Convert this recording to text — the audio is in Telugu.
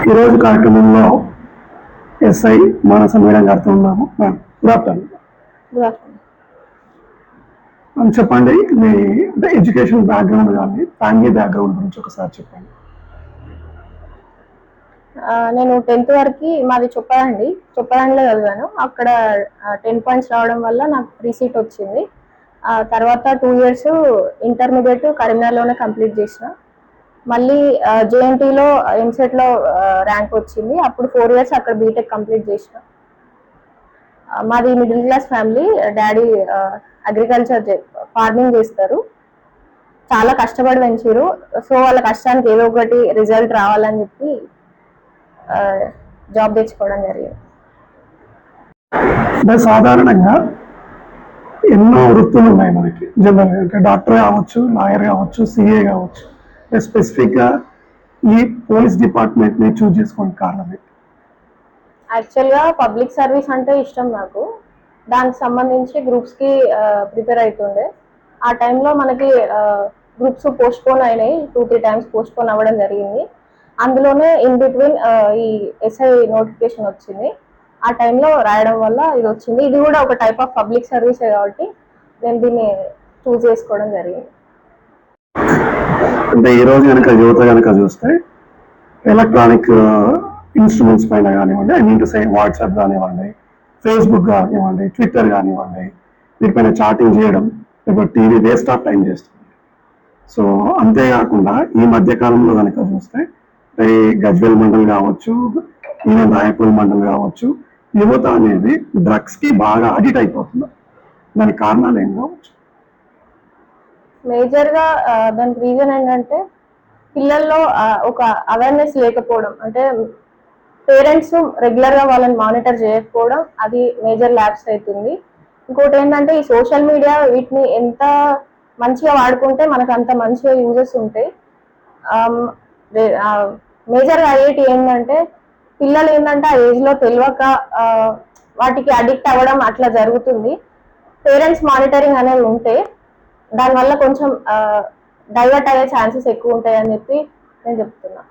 ఈరోజు కార్యక్రమంలో ఎస్ఐ మానస మేడం గారితో ఉన్నాము. Good afternoon. చెప్పండి, మీ అంటే ఎడ్యుకేషన్ బ్యాక్గ్రౌండ్ కానీ ఫ్యామిలీ బ్యాక్గ్రౌండ్ గురించి ఒకసారి చెప్పండి. నేను 10th వరకు మాది చొప్పదండిలో చదివాను. అక్కడ 10 పాయింట్స్ రావడం వల్ల నాకు ఫ్రీ సీట్ వచ్చింది. తర్వాత 2 years ఇంటర్మీడియట్ కరీంనగర్లోనే కంప్లీట్ చేసిన. మళ్ళీ జేఎన్టీలో ఎంసెట్లో ర్యాంక్ వచ్చింది. అప్పుడు 4 years అక్కడ బీటెక్ కంప్లీట్ చేసిన. మాది middle class family. Daddy agriculture farming చేస్తారు. చాలా కష్టపడి పెంచారు. సో వాళ్ళ కష్టానికి ఏదో ఒకటి రిజల్ట్ రావాలని చెప్పి జాబ్ తెచ్చుకోవడం జరిగింది. అంటే సాధారణంగా ఎన్నో వృత్తులు ఉన్నాయి మనకి జనరల్గా. అంటే డాక్టర్ కావచ్చు, లాయర్ కావచ్చు, సిఏ కావచ్చు. స్పెసిఫిక్గా ఈ పోలీస్ డిపార్ట్మెంట్ని చూస్ చేసుకోవడానికి కారణం ఏంటి? యాక్చువల్గా పబ్లిక్ సర్వీస్ అంటే ఇష్టం నాకు. దానికి సంబంధించి గ్రూప్స్కి ప్రిపేర్ అవుతుండే. ఆ టైంలో మనకి గ్రూప్స్ పోస్ట్పోన్ అయినాయి. 2-3 times పోస్ట్పోన్ అవ్వడం జరిగింది. అందులోనే ఇన్ బిట్వీన్ ఈ ఎస్ఐ నోటిఫికేషన్ వచ్చింది. ఆ టైంలో రాయడం వల్ల ఇది వచ్చింది. ఇది కూడా ఒక టైప్ ఆఫ్ పబ్లిక్ సర్వీసే కాబట్టి నేను దీన్ని చూస్ చేసుకోవడం జరిగింది. అంటే ఈరోజు కనుక యువత కనుక చూస్తే ఎలక్ట్రానిక్ ఇన్స్ట్రుమెంట్స్ పైన కానివ్వండి, I mean to say WhatsApp కానివ్వండి, ఫేస్బుక్ కానివ్వండి, ట్విట్టర్ కానివ్వండి, వీటిపైన చాటింగ్ చేయడం, లేకపోతే టీవీ వేస్ట్ ఆఫ్ టైం చేస్తుంది. సో అంతేకాకుండా ఈ మధ్య కాలంలో కనుక చూస్తే ఈ గజ్వేల్ మండల్ కావచ్చు, ఈవెన్ రాయపూర్ మండల్ కావచ్చు, యువత అనేది డ్రగ్స్కి బాగా అడిక్ట్ అయిపోతుంది. దానికి కారణాలు ఏం కావచ్చు? మేజర్గా దానికి రీజన్ ఏంటంటే పిల్లల్లో ఒక అవేర్నెస్ లేకపోవడం. అంటే పేరెంట్స్ రెగ్యులర్గా వాళ్ళని మానిటర్ చేయకపోవడం, అది మేజర్ ల్యాబ్స్ అవుతుంది. ఇంకోటి ఏంటంటే ఈ సోషల్ మీడియా వీటిని ఎంత మంచిగా వాడుకుంటే మనకు అంత మంచిగా యూజెస్ ఉంటాయి. మేజర్గా అయ్యేటి ఏంటంటే పిల్లలు ఏంటంటే ఆ ఏజ్లో తెలియక వాటికి అడిక్ట్ అవ్వడం అట్లా జరుగుతుంది. పేరెంట్స్ మానిటరింగ్ అనేది ఉంటే దానివల్ల కొంచెం డైవర్ట్ అయ్యే ఛాన్సెస్ ఎక్కువ ఉంటాయని చెప్పి నేను చెప్తున్నా.